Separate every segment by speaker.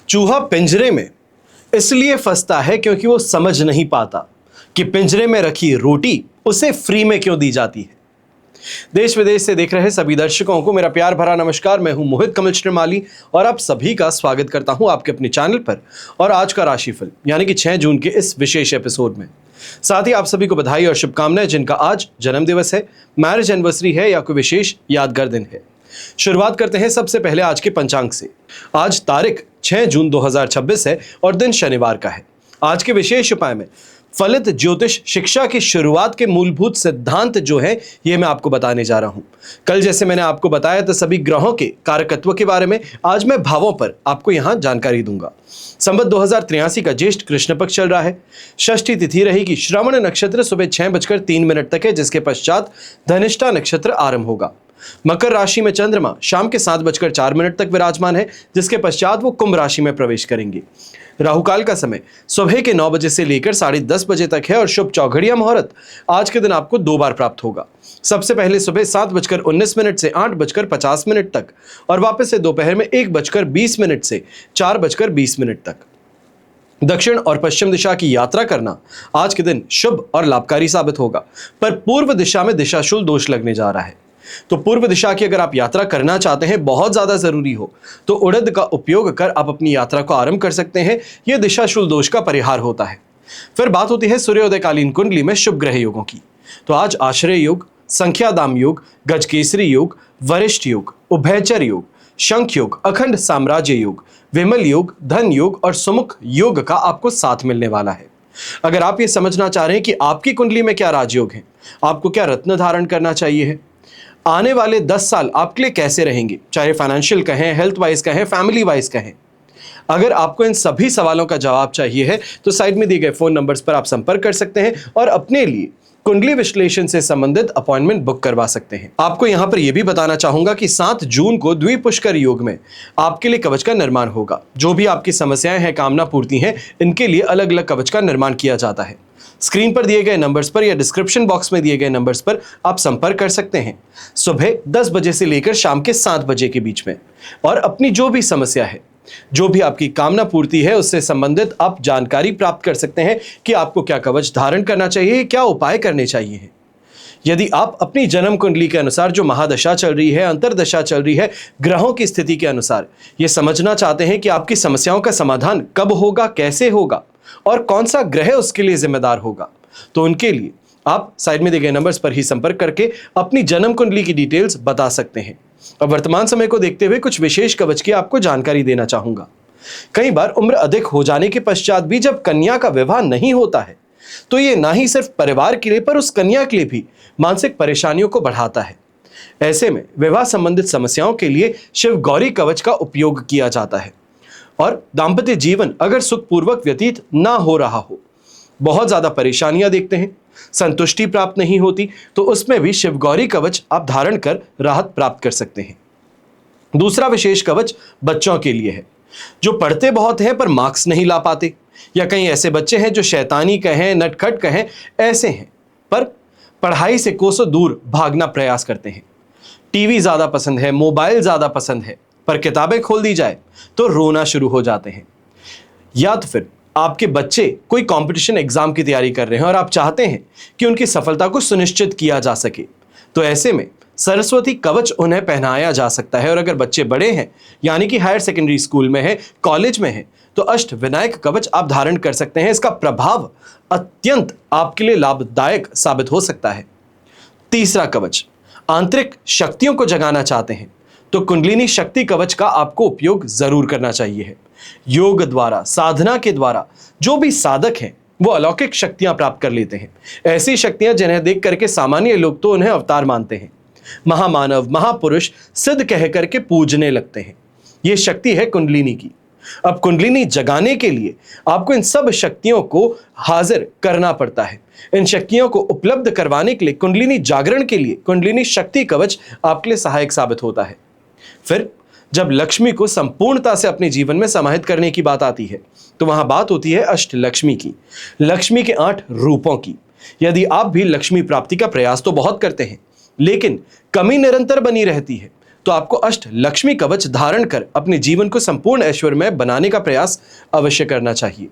Speaker 1: चूहा पिंजरे में इसलिए फंसता है क्योंकि वो समझ नहीं पाता कि पिंजरे में रखी रोटी उसे फ्री में क्यों दी जाती है। देश विदेश से देख रहे सभी दर्शकों को मेरा प्यार भरा नमस्कार। मैं हूं मोहित कमल श्रीमाली और आप सभी का स्वागत करता हूं आपके अपने चैनल पर और आज का राशिफल यानी कि 6 जून के इस विशेष एपिसोड में। साथ ही आप सभी को बधाई और शुभकामनाएं जिनका आज जन्म दिवस है, मैरिज एनिवर्सरी है या कोई विशेष यादगार दिन है। शुरुआत करते हैं सबसे पहले आज के पंचांग से। आज तारीख 6 जून 2026 है और दिन शनिवार का है। आज के विशेष उपाय में फलित ज्योतिष शिक्षा की शुरुआत के मूलभूत सिद्धांत जो है ये मैं आपको बताने जा रहा हूं। कल जैसे मैंने आपको बताया था सभी ग्रहों के कारकत्व के बारे में, आज मैं भावों पर आपको यहां जानकारी दूंगा। संवत 2083 का ज्येष्ठ कृष्ण पक्ष चल रहा है। षष्ठी तिथि रहेगी। श्रवण नक्षत्र सुबह 6:03 तक है, जिसके पश्चात धनिष्ठा नक्षत्र आरंभ होगा। मकर राशि में चंद्रमा शाम के 7:04 तक विराजमान है, जिसके पश्चात वो कुंभ राशि में प्रवेश करेंगे। राहुकाल का समय सुबह के 9 बजे से लेकर 10:30 बजे तक है और शुभ चौघड़िया मुहूर्त आज के दिन आपको 2 बार प्राप्त होगा। सबसे पहले सुबह 7:19 से 8:50 तक और वापस से दोपहर में 1:20 से 4:20 तक। दक्षिण और पश्चिम दिशा की यात्रा करना आज के दिन शुभ और लाभकारी साबित होगा, पर पूर्व दिशा में दिशाशूल दोष लगने जा रहा है। तो पूर्व दिशा की अगर आप यात्रा करना चाहते हैं, बहुत ज्यादा जरूरी हो, तो उड़द का उपयोग कर आप अपनी यात्रा को आरंभ कर सकते हैं। यह दिशाशूल दोष का परिहार होता है। फिर बात होती है सूर्योदयकालीन कुंडली में शुभ ग्रह योगों की। तो आज आश्रय योग, संख्यादाम योग, गजकेसरी योग, वरिष्ठ योग, उभयचर योग, शंख योग, अखंड साम्राज्य योग, विमल योग, धन योग और सुमुख योग का आपको साथ मिलने वाला है। अगर आप ये समझना चाह रहे हैं कि आपकी कुंडली में क्या राजयोग है, आपको क्या रत्न धारण करना चाहिए है, आने वाले 10 साल आपके लिए कैसे रहेंगे, चाहे फाइनेंशियल कहें, हेल्थ वाइज कहें, फैमिली वाइज कहें, अगर आपको इन सभी सवालों का जवाब चाहिए है तो साइड में दिए गए फोन नंबर्स पर आप संपर्क कर सकते हैं और अपने लिए कुंडली विश्लेषण से संबंधित अपॉइंटमेंट बुक करवा सकते हैं। आपको यहां पर यह भी बताना चाहूंगा कि 7 जून को द्विपुष्कर योग में आपके लिए कवच का निर्माण होगा। जो भी आपकी समस्याएं हैं, कामना पूर्ति हैं, इनके लिए अलग अलग कवच का निर्माण किया जाता है। स्क्रीन पर दिए गए नंबर्स पर या डिस्क्रिप्शन बॉक्स में दिए गए नंबर्स पर आप संपर्क कर सकते हैं सुबह 10 बजे से लेकर शाम के 7 बजे के बीच में। और अपनी जो भी समस्या है, जो भी आपकी कामना पूर्ति है, उससे संबंधित आप जानकारी प्राप्त कर सकते हैं कि आपको क्या कवच धारण करना चाहिए, क्या उपाय करने चाहिए। यदि आप अपनी जन्म कुंडली के अनुसार जो महादशा चल रही है, अंतरदशा चल रही है, ग्रहों की स्थिति के अनुसार ये समझना चाहते हैं कि आपकी समस्याओं का समाधान कब होगा, कैसे होगा और कौन सा ग्रह उसके लिए जिम्मेदार होगा, तो उनके लिए आप साइड में दिए गए नंबर्स पर ही संपर्क करके अपनी जन्म कुंडली की डिटेल्स बता सकते हैं। अब वर्तमान समय को देखते हुए कुछ विशेष कवच की आपको जानकारी देना चाहूंगा। कई बार उम्र अधिक हो जाने के पश्चात भी जब कन्या का विवाह नहीं होता है तो ये ना ही सिर्फ परिवार के लिए पर उस कन्या के लिए भी मानसिक परेशानियों को बढ़ाता है। ऐसे में विवाह संबंधित समस्याओं के लिए शिव गौरी कवच का उपयोग किया जाता है। और दाम्पत्य जीवन अगर सुखपूर्वक व्यतीत ना हो रहा हो, बहुत ज्यादा परेशानियां देखते हैं, संतुष्टि प्राप्त नहीं होती, तो उसमें भी शिव गौरी कवच आप धारण कर राहत प्राप्त कर सकते हैं। दूसरा विशेष कवच बच्चों के लिए है जो पढ़ते बहुत हैं पर मार्क्स नहीं ला पाते, या कई ऐसे बच्चे हैं जो शैतानी कहें, नटखट कहें, ऐसे हैं पर पढ़ाई से कोसों दूर भागना प्रयास करते हैं। टीवी ज्यादा पसंद है, मोबाइल ज्यादा पसंद है, पर किताबें खोल दी जाए तो रोना शुरू हो जाते हैं। या तो फिर आपके बच्चे कोई कंपटीशन एग्जाम की तैयारी कर रहे हैं और आप चाहते हैं कि उनकी सफलता को सुनिश्चित किया जा सके, तो ऐसे में सरस्वती कवच उन्हें पहनाया जा सकता है। और अगर बच्चे बड़े हैं यानी कि हायर सेकेंडरी स्कूल में है, कॉलेज में है, तो अष्ट विनायक कवच आप धारण कर सकते हैं। इसका प्रभाव अत्यंत आपके लिए लाभदायक साबित हो सकता है। तीसरा कवच, आंतरिक शक्तियों को जगाना चाहते हैं तो कुंडलिनी शक्ति कवच का आपको उपयोग जरूर करना चाहिए है। योग द्वारा, साधना के द्वारा जो भी साधक हैं वो अलौकिक शक्तियां प्राप्त कर लेते हैं। ऐसी शक्तियां जिन्हें देख करके सामान्य लोग तो उन्हें अवतार मानते हैं, महामानव, महापुरुष सिद्ध कह करके पूजने लगते हैं। ये शक्ति है कुंडलिनी की। अब कुंडलिनी जगाने के लिए आपको इन सब शक्तियों को हाजिर करना पड़ता है। इन शक्तियों को उपलब्ध करवाने के लिए, कुंडलिनी जागरण के लिए कुंडलिनी शक्ति कवच आपके लिए सहायक साबित होता है। फिर जब लक्ष्मी को संपूर्णता से अपने जीवन में समाहित करने की बात आती है तो वहां बात होती है अष्ट लक्ष्मी की, लक्ष्मी के 8 रूपों की। यदि आप भी लक्ष्मी प्राप्ति का प्रयास तो बहुत करते हैं लेकिन कमी निरंतर बनी रहती है, तो आपको अष्ट लक्ष्मी कवच धारण कर अपने जीवन को संपूर्ण ऐश्वर्यमय बनाने का प्रयास अवश्य करना चाहिए।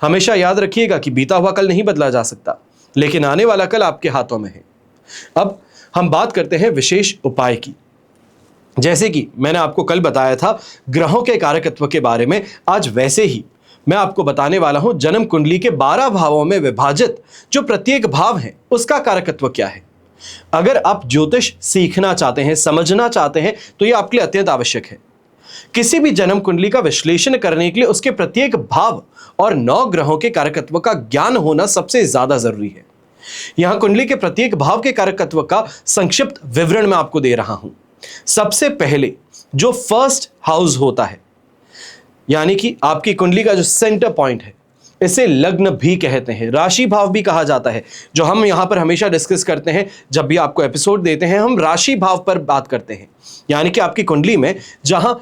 Speaker 1: हमेशा याद रखिएगा कि बीता हुआ कल नहीं बदला जा सकता, लेकिन आने वाला कल आपके हाथों में है। अब हम बात करते हैं विशेष उपाय की। जैसे कि मैंने आपको कल बताया था ग्रहों के कारकत्व के बारे में, आज वैसे ही मैं आपको बताने वाला हूं जन्म कुंडली के 12 भावों में विभाजित जो प्रत्येक भाव है उसका कारकत्व क्या है। अगर आप ज्योतिष सीखना चाहते हैं, समझना चाहते हैं, तो यह आपके लिए अत्यंत आवश्यक है। किसी भी जन्म कुंडली का विश्लेषण करने के लिए उसके प्रत्येक भाव और 9 ग्रहों के कारकत्व का ज्ञान होना सबसे ज्यादा जरूरी है। यहां कुंडली के प्रत्येक भाव के कारकत्व का संक्षिप्त विवरण मैं आपको दे रहा हूं। सबसे पहले जो फर्स्ट हाउस होता है, यानी कि आपकी कुंडली का जो सेंटर पॉइंट है, इसे लग्न भी कहते हैं, राशि भाव भी कहा जाता है, जो हम यहां पर हमेशा डिस्कस करते हैं। जब भी आपको एपिसोड देते हैं हम राशि भाव पर बात करते हैं, यानी कि आपकी कुंडली में जहां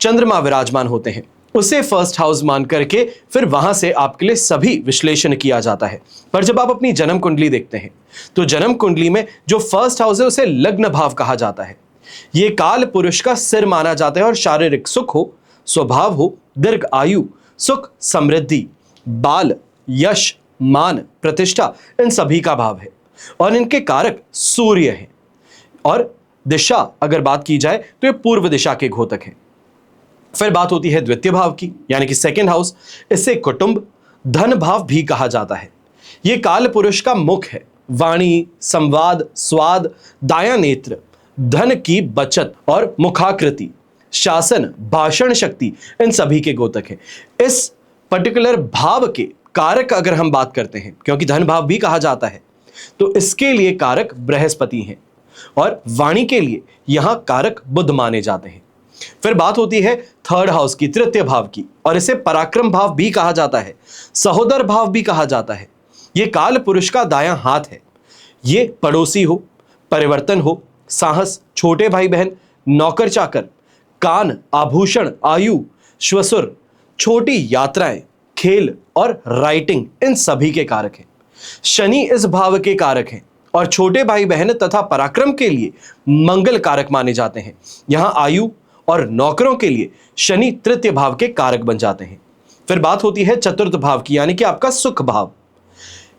Speaker 1: चंद्रमा विराजमान होते हैं उसे फर्स्ट हाउस मान करके फिर वहां से आपके लिए सभी विश्लेषण किया जाता है। पर जब आप अपनी जन्म कुंडली देखते हैं तो जन्म कुंडली में जो फर्स्ट हाउस है उसे लग्न भाव कहा जाता है। यह काल पुरुष का सिर माना जाता है और शारीरिक सुख हो, स्वभाव हो, दीर्घ आयु, सुख, समृद्धि, बाल, यश, मान, प्रतिष्ठा, इन सभी का भाव है और इनके कारक सूर्य हैं। और दिशा अगर बात की जाए तो ये पूर्व दिशा के घोतक है। फिर बात होती है द्वितीय भाव की, यानी कि सेकंड हाउस। इसे कुटुंब, धन भाव भी कहा जाता है। यह काल पुरुष का मुख है। वाणी, संवाद, स्वाद, दाया नेत्र, धन की बचत और मुखाकृति, शासन, भाषण शक्ति, इन सभी के गोतक है। इस पर्टिकुलर भाव के कारक अगर हम बात करते हैं, क्योंकि धन भाव भी कहा जाता है, तो इसके लिए कारक बृहस्पति हैं और वाणी के लिए यहां कारक बुध माने जाते हैं। फिर बात होती है थर्ड हाउस की, तृतीय भाव की, और इसे पराक्रम भाव भी कहा जाता है, सहोदर भाव भी कहा जाता है। यह काल पुरुष का दायां हाथ है। यह पड़ोसी हो, परिवर्तन हो, साहस, छोटे भाई बहन, नौकर चाकर, कान, आभूषण, आयु, श्वसुर, छोटी यात्राएं, खेल और राइटिंग, इन सभी के कारक हैं। शनि इस भाव के कारक हैं और छोटे भाई बहन तथा पराक्रम के लिए मंगल कारक माने जाते हैं। यहां आयु और नौकरों के लिए शनि तृतीय भाव के कारक बन जाते हैं। फिर बात होती है चतुर्थ भाव की, यानी कि आपका सुख भाव।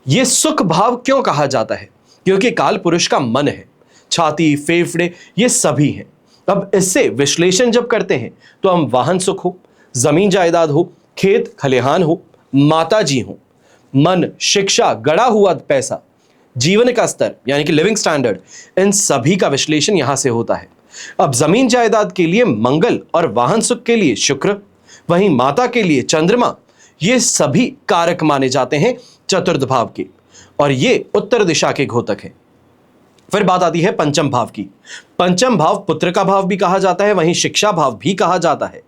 Speaker 1: यह सुख भाव क्यों कहा जाता है? क्योंकि काल पुरुष का मन है, छाती, फेफड़े, ये सभी हैं। अब इससे विश्लेषण जब करते हैं तो हम वाहन सुख हो, जमीन जायदाद हो, खेत खलिहान हो, माता जी हो, मन, शिक्षा, गड़ा हुआ पैसा, जीवन का स्तर यानी कि लिविंग स्टैंडर्ड, इन सभी का विश्लेषण यहां से होता है। अब जमीन जायदाद के लिए मंगल और वाहन सुख के लिए शुक्र, वहीं माता के लिए चंद्रमा, ये सभी कारक माने जाते हैं चतुर्थ भाव के और ये उत्तर दिशा के घोतक हैं। फिर बात आती है पंचम भाव की। पंचम भाव पुत्र का भाव भी कहा जाता है, वहीं शिक्षा भाव भी कहा जाता है।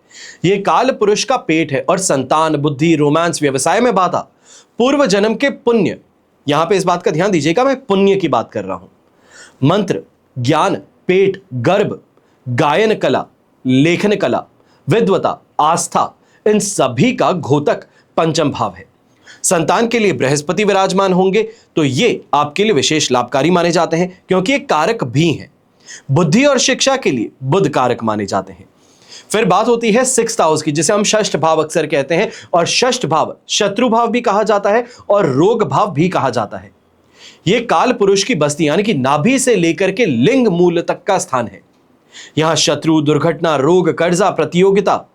Speaker 1: यह काल पुरुष का पेट है और संतान, बुद्धि, रोमांस, व्यवसाय में बाधा, पूर्व जन्म के पुण्य, यहां पे इस बात का ध्यान दीजिएगा मैं पुण्य की बात कर रहा हूं, मंत्र, ज्ञान, पेट, गर्भ, गायन कला, लेखन कला, विद्वता, आस्था, इन सभी का घोतक पंचम भाव है। संतान के लिए बृहस्पति विराजमान होंगे तो ये आपके लिए विशेष लाभकारी माने जाते हैं क्योंकि ये कारक भी हैं। बुद्धि और शिक्षा के लिए बुध कारक माने जाते हैं। फिर बात होती है सिक्स्थ हाउस की, जिसे हम षष्ठ भाव अक्सर कहते हैं और षष्ठ भाव शत्रु भाव भी कहा जाता है और रोग भाव भी कहा जाता है। यह काल पुरुष की बस्ती यानी कि नाभि से लेकर के लिंग मूल तक का स्थान है। यहां शत्रु, दुर्घटना, रोग, कर्जा, प्रतियोगिता,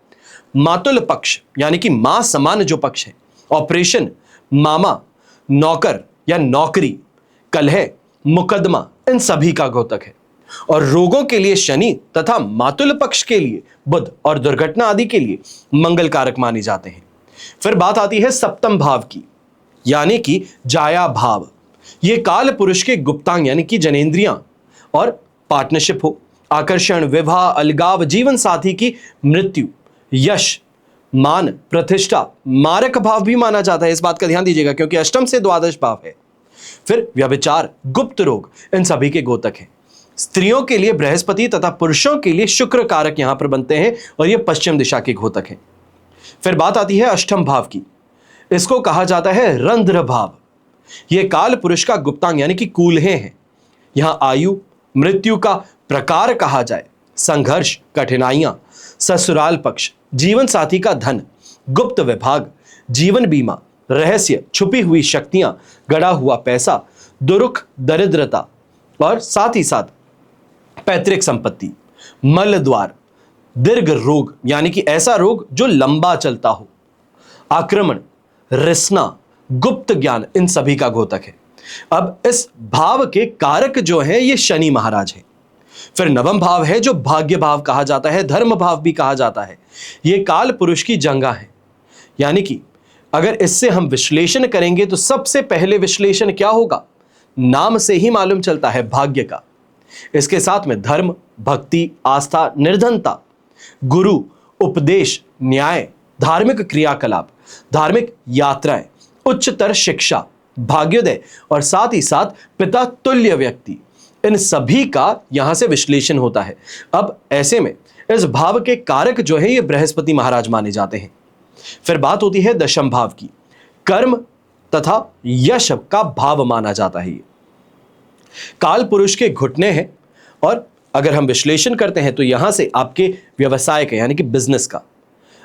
Speaker 1: मातुल पक्ष यानी कि मां समान जो पक्ष है, ऑपरेशन, मामा, नौकर या नौकरी, कलह, मुकदमा, इन सभी का घोतक है। और रोगों के लिए शनि तथा मातुल पक्ष के लिए बुध और दुर्घटना आदि के लिए मंगल कारक माने जाते हैं। फिर बात आती है सप्तम भाव की, यानी कि जाया भाव। यह काल पुरुष के गुप्तांग यानी कि जनेंद्रियां और पार्टनरशिप हो, आकर्षण, विवाह, अलगाव, जीवन साथी की मृत्यु, यश, मान, प्रतिष्ठा, मारक भाव भी माना जाता है। इस बात का ध्यान दीजिएगा क्योंकि अष्टम से द्वादश भाव है। फिर व्यभिचार, गुप्त रोग, इन सभी के घोतक हैं। स्त्रियों के लिए बृहस्पति तथा पुरुषों के लिए शुक्र कारक यहां पर बनते हैं और यह पश्चिम दिशा के घोतक हैं। फिर बात आती है अष्टम भाव की। इसको कहा जाता है रंध्र भाव। यह काल पुरुष का गुप्तांग यानी कि कूल्हे हैं। यहां आयु, मृत्यु का प्रकार कहा जाए संघर्ष, कठिनाइयां, ससुराल पक्ष, जीवन साथी का धन, गुप्त विभाग, जीवन बीमा, रहस्य, छुपी हुई शक्तियां, गड़ा हुआ पैसा, दुरुख, दरिद्रता और साथ ही साथ पैतृक संपत्ति, मल द्वार, दीर्घ रोग यानी कि ऐसा रोग जो लंबा चलता हो, आक्रमण, रिसना, गुप्त ज्ञान, इन सभी का घोतक है। अब इस भाव के कारक जो हैं ये शनि महाराज हैं। फिर नवम भाव है जो भाग्य भाव कहा जाता है, धर्म भाव भी कहा जाता है। ये काल पुरुष की जंगा है, यानी कि अगर इससे हम विश्लेषण करेंगे तो सबसे पहले विश्लेषण क्या होगा, नाम से ही मालूम चलता है, भाग्य का। इसके साथ में धर्म, भक्ति, आस्था, निर्धनता, गुरु, उपदेश, न्याय, धार्मिक क्रियाकलाप, धार्मिक यात्राएं, उच्चतर शिक्षा, भाग्योदय और साथ ही साथ पिता तुल्य व्यक्ति, इन सभी का यहां से विश्लेषण होता है। अब ऐसे में इस भाव के कारक जो है ये बृहस्पति महाराज माने जाते हैं। फिर बात होती है दशम भाव की, कर्म तथा यश का भाव माना जाता है। ये काल पुरुष के घुटने हैं और अगर हम विश्लेषण करते हैं तो यहां से आपके व्यवसाय का यानी कि बिजनेस का,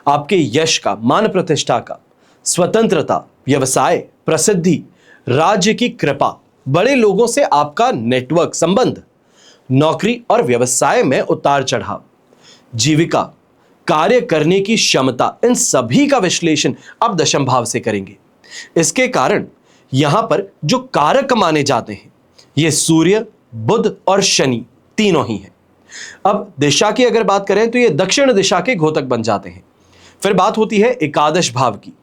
Speaker 1: आपके यश का, मान प्रतिष्ठा का, स्वतंत्रता, व्यवसाय, प्रसिद्धि, राज्य की कृपा, बड़े लोगों से आपका नेटवर्क, संबंध, नौकरी और व्यवसाय में उतार चढ़ाव, जीविका, कार्य करने की क्षमता, इन सभी का विश्लेषण अब दशम भाव से करेंगे। इसके कारण यहां पर जो कारक माने जाते हैं ये सूर्य, बुध और शनि तीनों ही हैं। अब दिशा की अगर बात करें तो ये दक्षिण दिशा के घोतक बन जाते हैं। फिर बात होती है एकादश भाव की।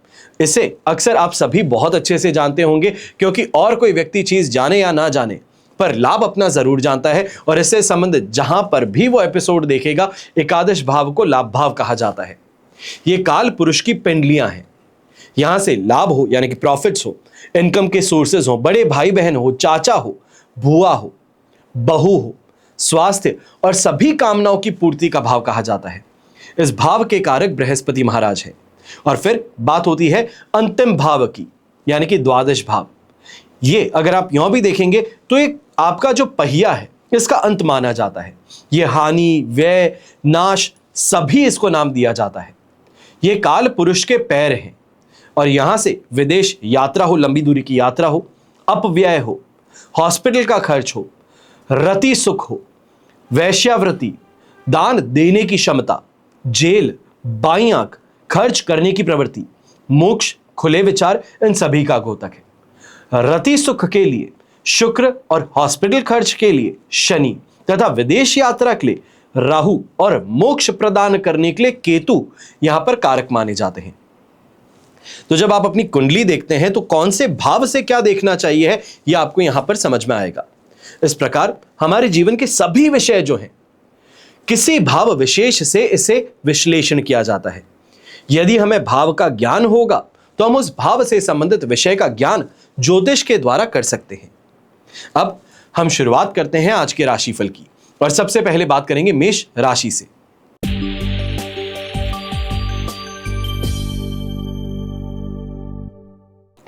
Speaker 1: इसे अक्सर आप सभी बहुत अच्छे से जानते होंगे, क्योंकि और कोई व्यक्ति चीज जाने या ना जाने पर लाभ अपना जरूर जानता है और इससे संबंधित जहां पर भी वो एपिसोड देखेगा एकादश भाव को लाभ भाव कहा जाता है। ये काल पुरुष की पिंडलियां हैं। यहां से लाभ हो यानी कि प्रॉफिट्स हो, इनकम के सोर्सेज हो, बड़े भाई बहन हो, चाचा हो, बुआ हो, बहू हो, स्वास्थ्य और सभी कामनाओं की पूर्ति का भाव कहा जाता है। इस भाव के कारक बृहस्पति महाराज है। और फिर बात होती है अंतिम भाव की यानी कि द्वादश भाव। ये अगर आप यहां भी देखेंगे तो एक आपका जो पहिया है इसका अंत माना जाता है। ये हानि, व्यय, नाश सभी इसको नाम दिया जाता है। ये काल पुरुष के पैर हैं और यहां से विदेश यात्रा हो, लंबी दूरी की यात्रा हो, अपव्यय हो, हॉस्पिटल का खर्च हो, रति सुख हो, वैश्यावृत्ति, दान देने की क्षमता, जेल, बाईं आंख, खर्च करने की प्रवृत्ति, मोक्ष, खुले विचार, इन सभी का घोतक है। रति सुख के लिए शुक्र और हॉस्पिटल खर्च के लिए शनि तथा विदेश यात्रा के लिए राहु और मोक्ष प्रदान करने के लिए केतु यहां पर कारक माने जाते हैं। तो जब आप अपनी कुंडली देखते हैं तो कौन से भाव से क्या देखना चाहिए है यह आपको यहां पर समझ में आएगा। इस प्रकार हमारे जीवन के सभी विषय जो हैं किसी भाव विशेष से इसे विश्लेषण किया जाता है। यदि हमें भाव का ज्ञान होगा तो हम उस भाव से संबंधित विषय का ज्ञान ज्योतिष के द्वारा कर सकते हैं। अब हम शुरुआत करते हैं आज के राशिफल की और सबसे पहले बात करेंगे मेष राशि से।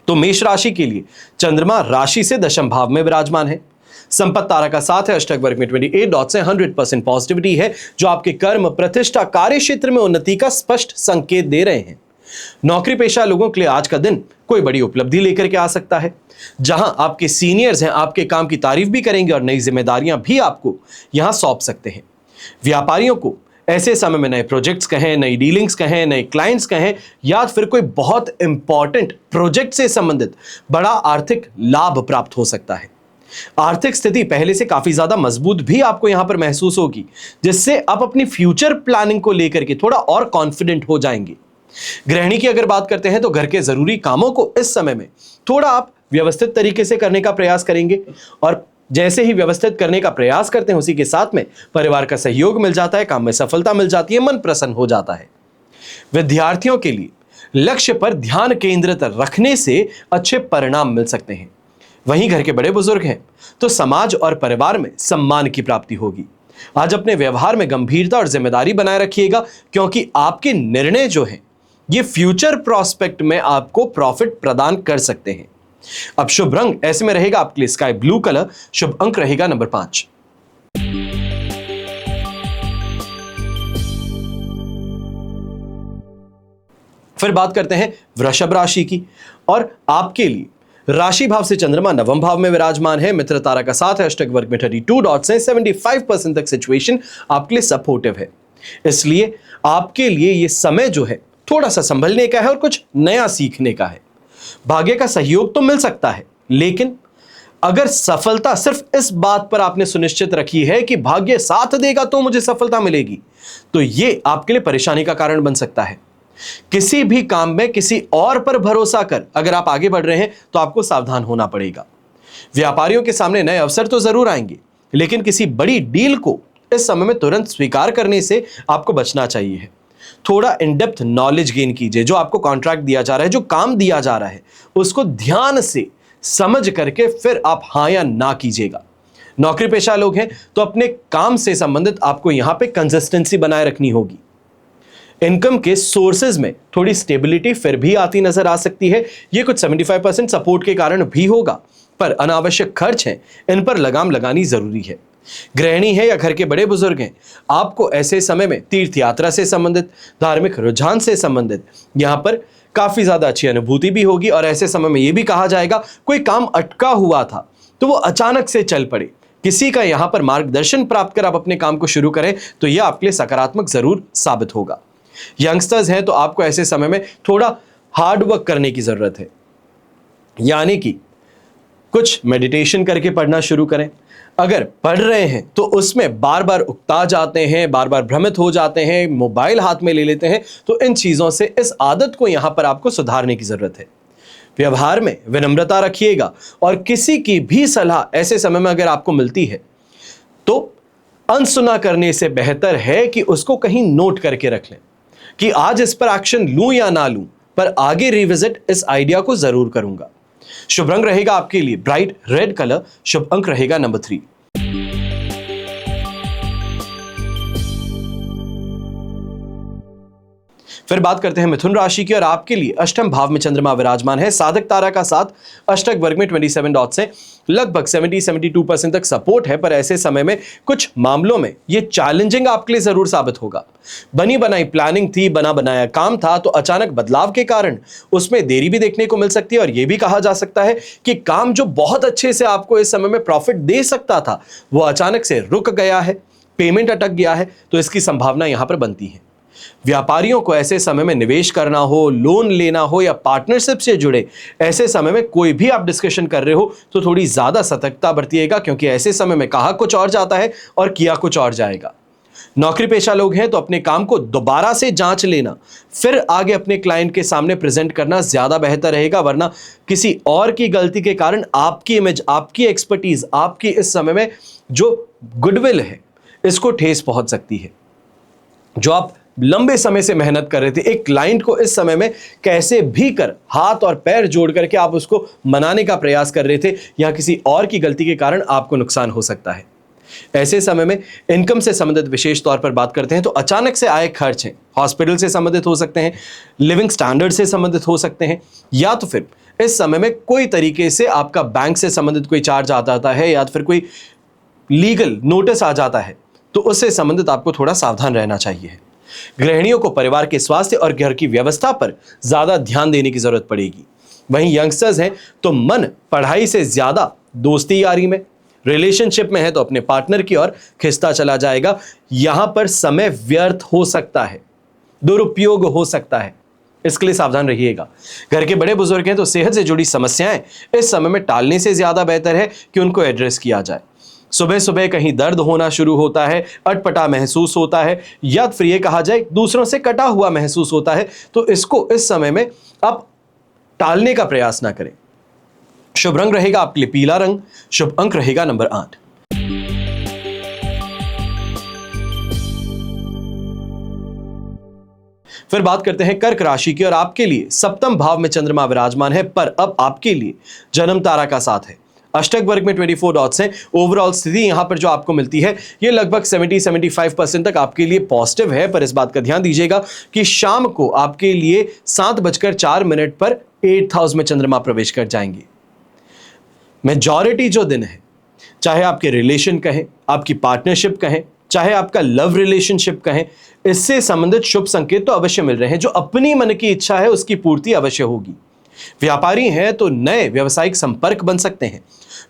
Speaker 1: तो मेष राशि के लिए चंद्रमा राशि से दशम भाव में विराजमान है। संपत्ति तारा का साथ है, अष्टक वर्ग में 28 डॉट्स है, 100% पॉजिटिविटी है जो आपके कर्म, प्रतिष्ठा, कार्य क्षेत्र में उन्नति का स्पष्ट संकेत दे रहे हैं। नौकरी पेशा लोगों के लिए आज का दिन कोई बड़ी उपलब्धि लेकर के आ सकता है, जहां आपके सीनियर्स हैं आपके काम की तारीफ भी करेंगे और नई जिम्मेदारियां भी आपको यहां सौंप सकते हैं। व्यापारियों को ऐसे समय में नए प्रोजेक्ट्स कहें, नई डीलिंग्स कहें, नए क्लाइंट्स कहें या फिर कोई बहुत इंपॉर्टेंट प्रोजेक्ट से संबंधित बड़ा आर्थिक लाभ प्राप्त हो सकता है। आर्थिक स्थिति पहले से काफी ज्यादा मजबूत भी आपको यहां पर महसूस होगी, जिससे आप अपनी फ्यूचर प्लानिंग को लेकर के थोड़ा और कॉन्फिडेंट हो जाएंगे। गृहिणी की अगर बात करते हैं तो घर के जरूरी कामों को इस समय में थोड़ा आप व्यवस्थित तरीके से करने का प्रयास करेंगे और जैसे ही व्यवस्थित करने का प्रयास करते हैं उसी के साथ में परिवार का सहयोग मिल जाता है, काम में सफलता मिल जाती है, मन प्रसन्न हो जाता है। विद्यार्थियों के लिए लक्ष्य पर ध्यान केंद्रित रखने से अच्छे परिणाम मिल सकते हैं। वहीं घर के बड़े बुजुर्ग हैं तो समाज और परिवार में सम्मान की प्राप्ति होगी। आज अपने व्यवहार में गंभीरता और जिम्मेदारी बनाए रखिएगा, क्योंकि आपके निर्णय जो हैं ये फ्यूचर प्रॉस्पेक्ट में आपको प्रॉफिट प्रदान कर सकते हैं। अब शुभ रंग ऐसे में रहेगा आपके लिए स्काई ब्लू कलर, शुभ अंक रहेगा नंबर 5। फिर बात करते हैं वृषभ राशि की, और आपके लिए राशि भाव से चंद्रमा नवम भाव में विराजमान है, मित्र तारा का साथ है, अष्टक वर्ग में 32 डॉट्स हैं, 75% तक सिचुएशन आपके लिए सपोर्टिव है। इसलिए आपके लिए ये समय जो है थोड़ा सा संभलने का है और कुछ नया सीखने का है। भाग्य का सहयोग तो मिल सकता है, लेकिन अगर सफलता सिर्फ इस बात पर आपने सुनिश्चित रखी है कि भाग्य साथ देगा तो मुझे सफलता मिलेगी, तो यह आपके लिए परेशानी का कारण बन सकता है। किसी भी काम में किसी और पर भरोसा कर अगर आप आगे बढ़ रहे हैं तो आपको सावधान होना पड़ेगा। व्यापारियों के सामने नए अवसर तो जरूर आएंगे, लेकिन किसी बड़ी डील को इस समय में तुरंत स्वीकार करने से आपको बचना चाहिए। थोड़ा इन डेप्थ नॉलेज गेन कीजिए। जो आपको कॉन्ट्रैक्ट दिया जा रहा है, जो काम दिया जा रहा है, उसको ध्यान से समझ करके फिर आप हां या ना कीजिएगा। नौकरी पेशा लोग हैं तो अपने काम से संबंधित आपको यहां पे कंसिस्टेंसी बनाए रखनी होगी। इनकम के सोर्सेज में थोड़ी स्टेबिलिटी फिर भी आती नजर आ सकती है। यह कुछ 75% सपोर्ट के कारण भी होगा, पर अनावश्यक खर्च हैं, इन पर लगाम लगानी जरूरी है। गृहिणी है या घर के बड़े बुजुर्ग हैं, आपको ऐसे समय में तीर्थ यात्रा से संबंधित, धार्मिक रुझान से संबंधित यहां पर काफी ज्यादा अच्छी अनुभूति भी होगी। और ऐसे समय में यह भी कहा जाएगा कोई काम अटका हुआ था तो वो अचानक से चल पड़े। किसी का यहां पर मार्गदर्शन प्राप्त कर आप अपने काम को शुरू करें तो यह आपके लिए सकारात्मक जरूर साबित होगा। यंगस्टर्स हैं तो आपको ऐसे समय में थोड़ा हार्ड वर्क करने की जरूरत है, यानी कि कुछ मेडिटेशन करके पढ़ना शुरू करें। अगर पढ़ रहे हैं तो उसमें बार बार उकता जाते हैं, बार बार भ्रमित हो जाते हैं, मोबाइल हाथ में ले लेते हैं, तो इन चीजों से इस आदत को यहां पर आपको सुधारने की जरूरत है। व्यवहार में विनम्रता रखिएगा और किसी की भी सलाह ऐसे समय में अगर आपको मिलती है तो अनसुना करने से बेहतर है कि उसको कहीं नोट करके रख लें कि आज इस पर एक्शन लूं या ना लूं, पर आगे रिविजिट इस आइडिया को जरूर करूंगा। शुभ रंग रहेगा आपके लिए ब्राइट रेड कलर, शुभ अंक रहेगा नंबर 3। फिर बात करते हैं मिथुन राशि की, और आपके लिए अष्टम भाव में चंद्रमा विराजमान है, साधक तारा का साथ, अष्टक वर्ग में 27 डॉट्स हैं, लगभग 70-72% तक सपोर्ट है। पर ऐसे समय में कुछ मामलों में यह चैलेंजिंग आपके लिए जरूर साबित होगा। बनी बनाई प्लानिंग थी, बना बनाया काम था, तो अचानक बदलाव के कारण उसमें देरी भी देखने को मिल सकती है। और यह भी कहा जा सकता है कि काम जो बहुत अच्छे से आपको इस समय में प्रॉफिट दे सकता था वो अचानक से रुक गया है, पेमेंट अटक गया है, तो इसकी संभावना यहां पर बनती है। व्यापारियों को ऐसे समय में निवेश करना हो, लोन लेना हो या पार्टनरशिप से जुड़े ऐसे समय में कोई भी आप डिस्कशन कर रहे हो तो थोड़ी ज्यादा सतर्कता बरतिएगा, क्योंकि ऐसे समय में कहा कुछ और जाता है और किया कुछ और जाएगा। नौकरी पेशा लोग हैं तो अपने काम को दोबारा से जांच लेना, फिर आगे अपने क्लाइंट के सामने प्रेजेंट करना ज्यादा बेहतर रहेगा, वरना किसी और की गलती के कारण आपकी इमेज, आपकी एक्सपर्टीज, आपकी इस समय में जो गुडविल है, इसको ठेस पहुंच सकती है। जो आप लंबे समय से मेहनत कर रहे थे, एक क्लाइंट को इस समय में कैसे भी कर हाथ और पैर जोड़ करके आप उसको मनाने का प्रयास कर रहे थे, या किसी और की गलती के कारण आपको नुकसान हो सकता है। ऐसे समय में इनकम से संबंधित विशेष तौर पर बात करते हैं तो अचानक से आए खर्च हैं, हॉस्पिटल से संबंधित हो सकते हैं, लिविंग स्टैंडर्ड से संबंधित हो सकते हैं, या तो फिर इस समय में कोई तरीके से आपका बैंक से संबंधित कोई चार्ज आ जाता है या फिर कोई लीगल नोटिस आ जाता है, तो उससे संबंधित आपको थोड़ा सावधान रहना चाहिए। गृहिणियों को परिवार के स्वास्थ्य और घर की व्यवस्था पर ज्यादा ध्यान देने की जरूरत पड़ेगी। वहीं यंगस्टर्स हैं तो मन पढ़ाई से ज्यादा दोस्ती यारी में, रिलेशनशिप में है तो अपने पार्टनर की ओर खिंचता चला जाएगा। यहां पर समय व्यर्थ हो सकता है, दुरुपयोग हो सकता है, इसके लिए सावधान रहिएगा। घर के बड़े बुजुर्ग हैं तो सेहत से जुड़ी समस्याएं इस समय में टालने से ज्यादा बेहतर है कि उनको एड्रेस किया जाए। सुबह सुबह कहीं दर्द होना शुरू होता है, अटपटा महसूस होता है, या फिर ये कहा जाए दूसरों से कटा हुआ महसूस होता है, तो इसको इस समय में आप टालने का प्रयास ना करें। शुभ रंग रहेगा आपके लिए पीला रंग, शुभ अंक रहेगा नंबर 8। फिर बात करते हैं कर्क राशि की, और आपके लिए सप्तम भाव में चंद्रमा विराजमान है, पर अब आपके लिए जन्म तारा का साथ है। अष्टक वर्ग में 24 डॉट्स हैं। ओवरऑल स्थिति यहां पर जो आपको मिलती है ये लगभग 70-75% तक आपके लिए पॉजिटिव है, पर इस बात का ध्यान दीजिएगा कि शाम को आपके लिए 7:04 पर 8th हाउस में चंद्रमा प्रवेश कर जाएंगे। मेजॉरिटी जो दिन है, चाहे आपके रिलेशन कहें, आपकी पार्टनरशिप कहें, चाहे आपका लव रिलेशनशिप कहें, इससे संबंधित शुभ संकेत तो अवश्य मिल रहे हैं। जो अपनी मन की इच्छा है उसकी पूर्ति अवश्य होगी। व्यापारी हैं तो नए व्यवसायिक संपर्क बन सकते हैं।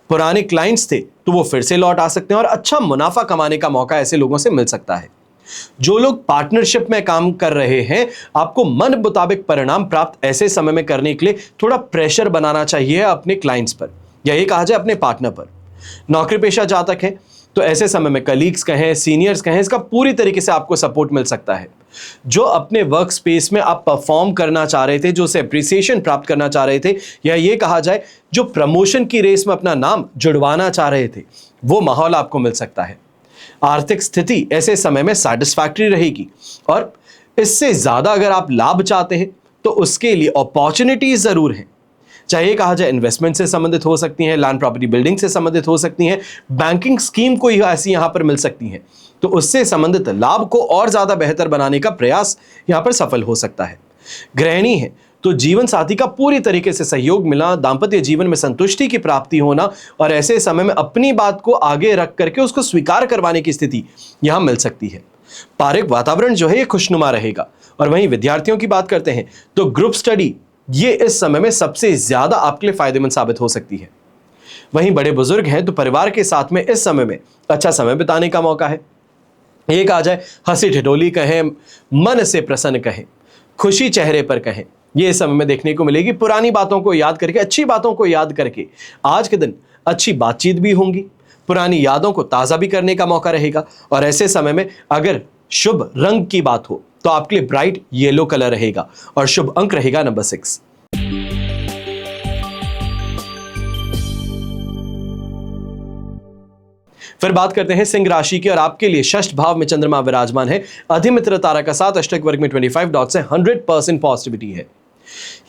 Speaker 1: पुराने क्लाइंट्स थे तो वो फिर से लौट आ सकते हैं और अच्छा मुनाफा कमाने का मौका ऐसे लोगों से मिल सकता है। जो लोग पार्टनरशिप में काम कर रहे हैं, आपको मन मुताबिक परिणाम प्राप्त ऐसे समय में करने के लिए थोड़ा प्रेशर बनाना चाहिए अपने क्लाइंट्स पर, या ये कहा जाए अपने पार्टनर पर। नौकरी पेशा जातक है तो ऐसे समय में कलीग्स कहें, सीनियर्स कहें, इसका पूरी तरीके से आपको सपोर्ट मिल सकता है। जो अपने वर्क स्पेस में आप परफॉर्म करना चाह रहे थे, जो से अप्रिसिएशन प्राप्त करना चाह रहे थे, या ये कहा जाए जो प्रमोशन की रेस में अपना नाम जुड़वाना चाह रहे थे, वो माहौल आपको मिल सकता है। आर्थिक स्थिति ऐसे समय में सैटिस्फैक्टरी रहेगी और इससे ज्यादा अगर आप लाभ चाहते हैं तो उसके लिए अपॉर्चुनिटीज जरूर हैं। चाहे ये कहा जाए इन्वेस्टमेंट से संबंधित हो सकती हैं, लैंड प्रॉपर्टी बिल्डिंग से संबंधित हो सकती हैं, बैंकिंग स्कीम कोई ऐसी यहां पर मिल सकती है, तो उससे संबंधित लाभ को और ज्यादा बेहतर बनाने का प्रयास यहां पर सफल हो सकता है। गृहिणी है तो जीवन साथी का पूरी तरीके से सहयोग मिलना, दांपत्य जीवन में संतुष्टि की प्राप्ति होना और ऐसे समय में अपनी बात को आगे रख करके उसको स्वीकार करवाने की स्थिति यहां मिल सकती है। पारिवारिक वातावरण जो है ये खुशनुमा रहेगा। और वहीं विद्यार्थियों की बात करते हैं तो ग्रुप स्टडी ये इस समय में सबसे ज्यादा आपके लिए फायदेमंद साबित हो सकती है। वहीं बड़े बुजुर्ग हैं तो परिवार के साथ में इस समय में अच्छा समय बिताने का मौका है। ये कहा जाए हंसी ठिठोली कहें, मन से प्रसन्न कहें, खुशी चेहरे पर कहें, ये इस समय में देखने को मिलेगी। पुरानी बातों को याद करके, अच्छी बातों को याद करके आज के दिन अच्छी बातचीत भी होंगी, पुरानी यादों को ताज़ा भी करने का मौका रहेगा। और ऐसे समय में अगर शुभ रंग की बात हो तो आपके लिए ब्राइट येलो कलर रहेगा और शुभ अंक रहेगा नंबर 6। फिर बात करते हैं सिंह राशि की और आपके लिए षष्ठ भाव में चंद्रमा विराजमान है। अधिमित्र तारा का साथ अष्टक वर्ग में 25 डॉट से 100% पॉजिटिविटी है।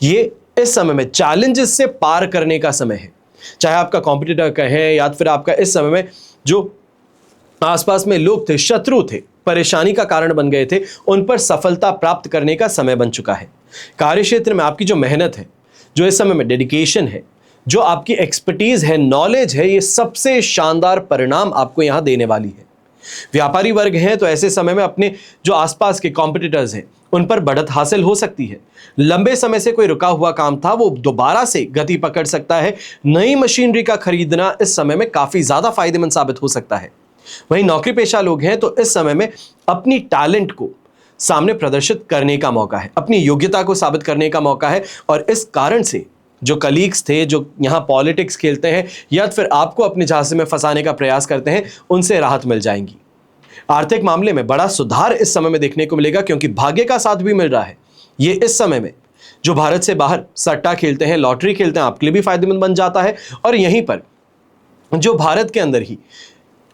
Speaker 1: ये इस समय में चैलेंजेस से पार करने का समय है। चाहे आपका कॉम्पिटिटर कहें या फिर आपका इस समय में जो आसपास में लोग थे, शत्रु थे, परेशानी का कारण बन गए थे, उन पर सफलता प्राप्त करने का समय बन चुका है। कार्य क्षेत्र में आपकी जो मेहनत है, जो इस समय में डेडिकेशन है, जो आपकी एक्सपर्टीज है, नॉलेज है, ये सबसे शानदार परिणाम आपको यहां देने वाली है। व्यापारी वर्ग हैं तो ऐसे समय में अपने जो आसपास के कॉम्पिटिटर्स हैं उन पर बढ़त हासिल हो सकती है। लंबे समय से कोई रुका हुआ काम था वो दोबारा से गति पकड़ सकता है। नई मशीनरी का खरीदना इस समय में काफी ज्यादा फायदेमंद साबित हो सकता है। वहीं नौकरी पेशा लोग हैं तो इस समय में अपनी टैलेंट को सामने प्रदर्शित करने का मौका है, अपनी योग्यता को साबित करने का मौका है। और इस कारण से जो कलीग्स थे, जो यहाँ पॉलिटिक्स खेलते हैं या फिर आपको अपने झांसे में फंसाने का प्रयास करते हैं, उनसे राहत मिल जाएंगी। आर्थिक मामले में बड़ा सुधार इस समय में देखने को मिलेगा क्योंकि भाग्य का साथ भी मिल रहा है। ये इस समय में जो भारत से बाहर सट्टा खेलते हैं, लॉटरी खेलते हैं, आपके लिए भी फायदेमंद बन जाता है। और यहीं पर जो भारत के अंदर ही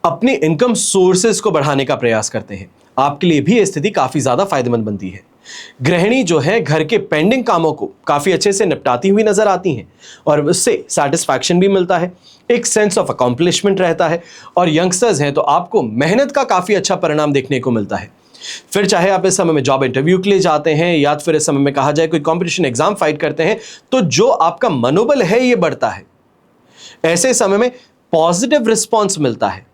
Speaker 1: अपनी इनकम सोर्सेज को बढ़ाने का प्रयास करते हैं, आपके लिए भी स्थिति काफी ज्यादा फायदेमंद बनती है। गृहिणी जो है घर के पेंडिंग कामों को काफी अच्छे से निपटाती हुई नजर आती हैं और उससे सेटिस्फैक्शन भी मिलता है, एक सेंस ऑफ अकॉम्प्लिशमेंट रहता है। और यंगस्टर्स हैं तो आपको मेहनत का काफी अच्छा परिणाम देखने को मिलता है। फिर चाहे आप इस समय में जॉब इंटरव्यू के लिए जाते हैं या फिर इस समय में कहा जाए कोई कंपटीशन एग्जाम फाइट करते हैं, तो जो आपका मनोबल है ये बढ़ता है। ऐसे समय में पॉजिटिव रिस्पॉन्स मिलता है।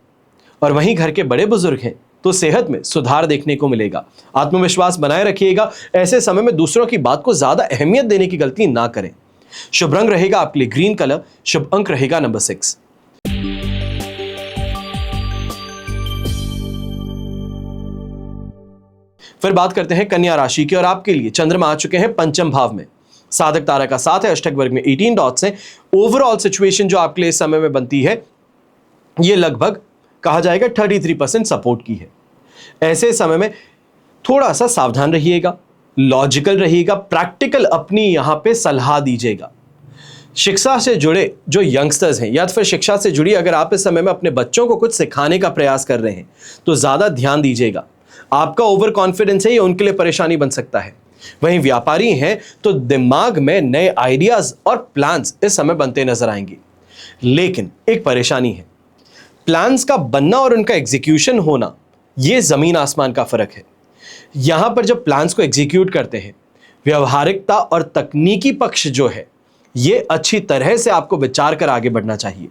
Speaker 1: और वहीं घर के बड़े बुजुर्ग हैं तो सेहत में सुधार देखने को मिलेगा। आत्मविश्वास बनाए रखिएगा। ऐसे समय में दूसरों की बात को ज्यादा अहमियत देने की गलती ना करें। शुभ रंग रहेगा आपके लिए ग्रीन कलर, शुभ अंक रहेगा नंबर 6। फिर बात करते हैं कन्या राशि की और आपके लिए चंद्रमा आ चुके हैं पंचम भाव में। साधक तारा का साथ है, अष्टक वर्ग में 18 डॉट्स हैं। ओवरऑल सिचुएशन जो आपके लिए इस समय में बनती है ये लगभग कहा जाएगा 33% सपोर्ट की है। ऐसे समय में थोड़ा सा सावधान रहिएगा, लॉजिकल रहिएगा, प्रैक्टिकल अपनी यहां पे सलाह दीजिएगा। शिक्षा से जुड़े जो यंगस्टर्स हैं या फिर शिक्षा से जुड़ी अगर आप इस समय में अपने बच्चों को कुछ सिखाने का प्रयास कर रहे हैं तो ज्यादा ध्यान दीजिएगा। आपका ओवर कॉन्फिडेंस है ये उनके लिए परेशानी बन सकता है। वहीं व्यापारी हैं तो दिमाग में नए आइडियाज और प्लान्स इस समय बनते नजर आएंगे। लेकिन एक परेशानी है, प्लान्स का बनना और उनका एग्जीक्यूशन होना यह जमीन आसमान का फर्क है। यहां पर जब प्लान्स को एग्जीक्यूट करते हैं, व्यवहारिकता और तकनीकी पक्ष जो है यह अच्छी तरह से आपको विचार कर आगे बढ़ना चाहिए।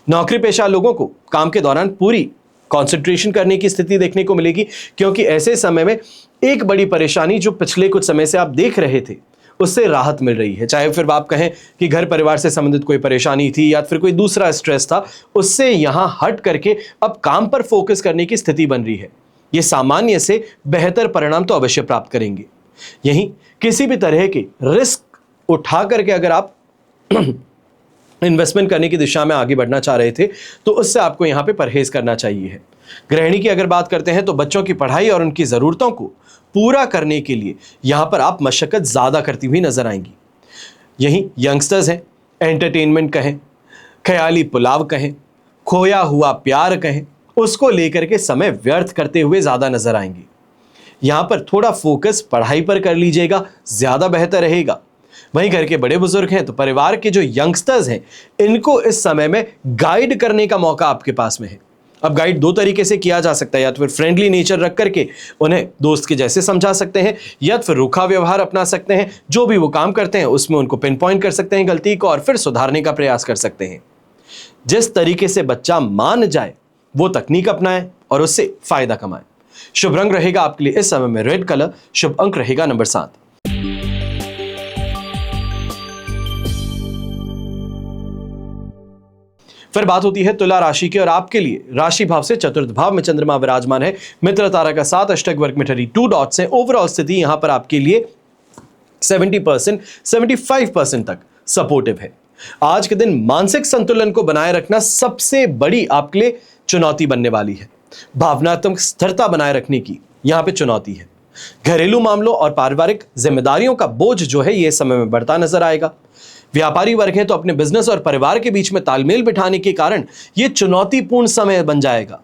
Speaker 1: नौकरी पेशा लोगों को काम के दौरान पूरी कंसंट्रेशन करने की स्थिति देखने को मिलेगी, क्योंकि ऐसे समय में एक बड़ी परेशानी जो पिछले कुछ समय से आप देख रहे थे उससे राहत मिल रही है। चाहे फिर आप कहें कि घर परिवार से संबंधित कोई परेशानी थी या फिर कोई दूसरा स्ट्रेस था, उससे यहां हट करके अब काम पर फोकस करने की स्थिति बन रही है। ये सामान्य से बेहतर परिणाम तो अवश्य प्राप्त करेंगे। यहीं किसी भी तरह के रिस्क उठा करके अगर आप इन्वेस्टमेंट करने की दिशा में आगे बढ़ना चाह रहे थे तो उससे आपको यहां पे परहेज करना चाहिए है। गृहिणी की अगर बात करते हैं तो बच्चों की पढ़ाई और उनकी जरूरतों को पूरा करने के लिए यहां पर आप मशक्कत ज्यादा करती हुई नजर आएंगी। यहीं यंगस्टर्स हैं, एंटरटेनमेंट कहें, ख्याली पुलाव कहें, खोया हुआ प्यार कहें, उसको लेकर के समय व्यर्थ करते हुए ज्यादा नजर आएंगे। यहां पर थोड़ा फोकस पढ़ाई पर कर लीजिएगा, ज्यादा बेहतर रहेगा। वहीं घर के बड़े बुजुर्ग हैं तो परिवार के जो यंगस्टर्स हैं इनको इस समय में गाइड करने का मौका आपके पास में है। अब गाइड दो तरीके से किया जा सकता है, या तो फिर फ्रेंडली नेचर रख करके उन्हें दोस्त के जैसे समझा सकते हैं, या तो फिर रूखा व्यवहार अपना सकते हैं। जो भी वो काम करते हैं उसमें उनको पिन पॉइंट कर सकते हैं गलती को और फिर सुधारने का प्रयास कर सकते हैं। जिस तरीके से बच्चा मान जाए वो तकनीक अपनाएं और उससे फायदा कमाएं। शुभ रंग रहेगा आपके लिए इस समय में रेड कलर, शुभ अंक रहेगा नंबर 7। फिर बात होती है तुला राशि की, और आपके लिए राशि भाव से चतुर्थ भाव में चंद्रमा विराजमान है। मित्र तारा का 7 अष्टक वर्ग में 32 डॉट्स हैं। ओवरऑल स्थिति यहां पर आपके लिए 70% 75% तक सपोर्टिव है। आज के दिन मानसिक संतुलन को बनाए रखना सबसे बड़ी आपके लिए चुनौती बनने वाली है। भावनात्मक स्थिरता बनाए रखने की यहां पे चुनौती है। घरेलू मामलों और पारिवारिक जिम्मेदारियों का बोझ जो है ये समय में बढ़ता नजर आएगा। व्यापारी वर्ग है तो अपने बिजनेस और परिवार के बीच में तालमेल बिठाने के कारण यह चुनौतीपूर्ण समय बन जाएगा।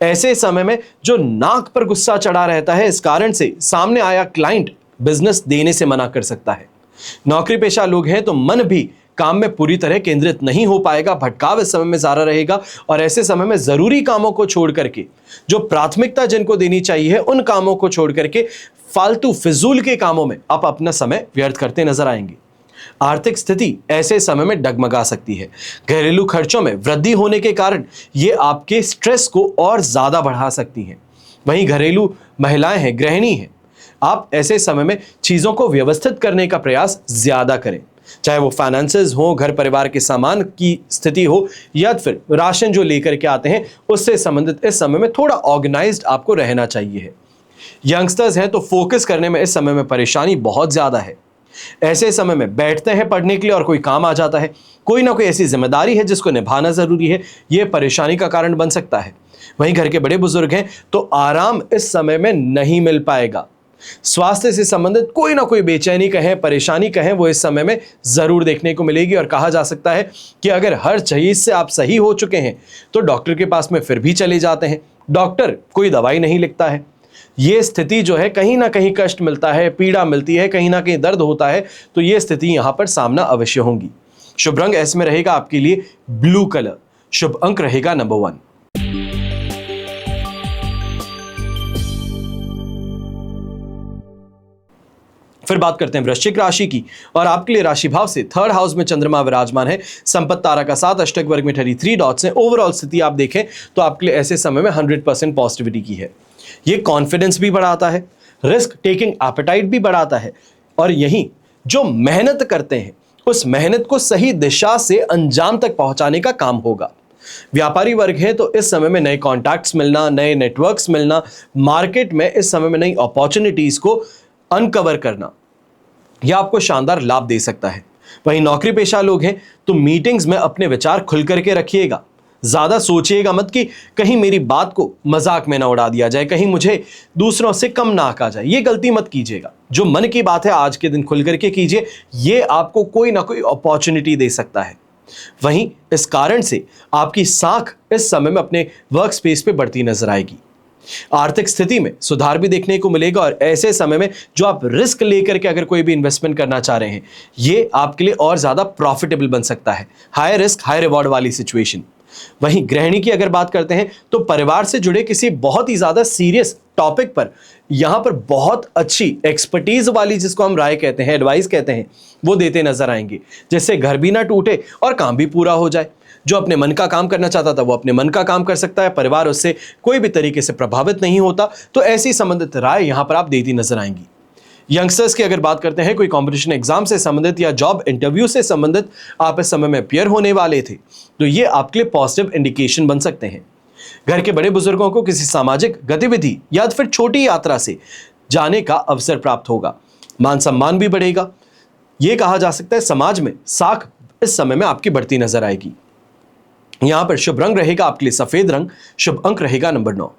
Speaker 1: ऐसे समय में जो नाक पर गुस्सा चढ़ा रहता है, इस कारण से सामने आया क्लाइंट बिजनेस देने से मना कर सकता है। नौकरी पेशा लोग हैं तो मन भी काम में पूरी तरह केंद्रित नहीं हो पाएगा, भटकाव इस समय में ज्यादा रहेगा। और ऐसे समय में जरूरी कामों को छोड़ करके, जो प्राथमिकता जिनको देनी चाहिए उन कामों को छोड़ करके फालतू फिजूल के कामों में आप अपना समय व्यर्थ करते नजर आएंगे। आर्थिक स्थिति ऐसे समय में डगमगा सकती है। घरेलू खर्चों में वृद्धि होने के कारण ये आपके स्ट्रेस को और ज्यादा बढ़ा सकती हैं। वहीं घरेलू महिलाएं हैं, गृहिणी हैं, आप ऐसे समय में चीजों को व्यवस्थित करने का प्रयास ज्यादा करें। चाहे वो फाइनेंसेस हो, घर परिवार के सामान की स्थिति हो, या फिर राशन जो लेकर के आते हैं उससे संबंधित इस समय में थोड़ा ऑर्गेनाइज्ड आपको रहना चाहिए है। यंगस्टर्स हैं तो फोकस करने में इस समय में परेशानी बहुत ज्यादा है। ऐसे समय में बैठते हैं पढ़ने के लिए और कोई काम आ जाता है, कोई ना कोई ऐसी जिम्मेदारी है जिसको निभाना जरूरी है, यह परेशानी का कारण बन सकता है। वहीं घर के बड़े बुजुर्ग हैं तो आराम इस समय में नहीं मिल पाएगा। स्वास्थ्य से संबंधित कोई ना कोई बेचैनी कहें, परेशानी कहें, वो इस समय में जरूर देखने को मिलेगी। और कहा जा सकता है कि अगर हर चीज से आप सही हो चुके हैं तो डॉक्टर के पास में फिर भी चले जाते हैं, डॉक्टर कोई दवाई नहीं लिखता है। ये स्थिति जो है कहीं ना कहीं कष्ट मिलता है, पीड़ा मिलती है, कहीं ना कहीं दर्द होता है, तो ये स्थिति यहां पर सामना अवश्य होगी। शुभ रंग ऐसे में रहेगा आपके लिए ब्लू कलर, शुभ अंक रहेगा नंबर 1। फिर बात करते हैं वृश्चिक राशि की, और आपके लिए राशि भाव से 3rd हाउस में चंद्रमा विराजमान है। संपत्ति तारा का 7 अष्टक वर्ग में 33 डॉट्स हैं। ओवरऑल स्थिति आप देखें तो आपके लिए ऐसे समय में 100% पॉजिटिविटी की है। ये कॉन्फिडेंस भी बढ़ाता है, रिस्क टेकिंग एपेटाइट भी बढ़ाता है, और यही जो मेहनत करते हैं उस मेहनत को सही दिशा से अंजाम तक पहुंचाने का काम होगा। व्यापारी वर्ग है तो इस समय में नए कॉन्टैक्ट्स मिलना, नए नेटवर्क्स मिलना, मार्केट में इस समय में नई अपॉर्चुनिटीज को अनकवर करना, यह आपको शानदार लाभ दे सकता है। वहीं नौकरी पेशा लोग हैं तो मीटिंग्स में अपने विचार खुल करके रखिएगा। ज्यादा सोचिएगा मत कि कहीं मेरी बात को मजाक में ना उड़ा दिया जाए, कहीं मुझे दूसरों से कम ना आंका जाए। ये गलती मत कीजिएगा। जो मन की बात है आज के दिन खुल करके कीजिए, ये आपको कोई ना कोई अपॉर्चुनिटी दे सकता है। वहीं इस कारण से आपकी साख इस समय में अपने वर्क स्पेस पे बढ़ती नजर आएगी। आर्थिक स्थिति में सुधार भी देखने को मिलेगा, और ऐसे समय में जो आप रिस्क लेकर के अगर कोई भी इन्वेस्टमेंट करना चाह रहे हैं, ये आपके लिए और ज्यादा प्रॉफिटेबल बन सकता है। हाई रिस्क हाई रिवॉर्ड वाली सिचुएशन। वहीं गृहिणी की अगर बात करते हैं तो परिवार से जुड़े किसी बहुत ही ज्यादा सीरियस टॉपिक पर यहां पर बहुत अच्छी एक्सपर्टीज वाली, जिसको हम राय कहते हैं, एडवाइस कहते हैं, वो देते नजर आएंगे, जिससे घर भी ना टूटे और काम भी पूरा हो जाए। जो अपने मन का काम करना चाहता था वो अपने मन का काम कर सकता है, परिवार उससे कोई भी तरीके से प्रभावित नहीं होता। तो ऐसी संबंधित राय यहां पर आप देती नजर आएंगी। यंगस्टर्स की अगर बात करते हैं, कोई कंपटीशन एग्जाम से संबंधित या जॉब इंटरव्यू से संबंधित आप इस समय में अपियर होने वाले थे, तो ये आपके लिए पॉजिटिव इंडिकेशन बन सकते हैं। घर के बड़े बुजुर्गों को किसी सामाजिक गतिविधि या फिर छोटी यात्रा से जाने का अवसर प्राप्त होगा। मान सम्मान भी बढ़ेगा। यह कहा जा सकता है समाज में साख इस समय में आपकी बढ़ती नजर आएगी। यहां पर शुभ रंग रहेगा आपके लिए सफेद रंग, शुभ अंक रहेगा नंबर 9।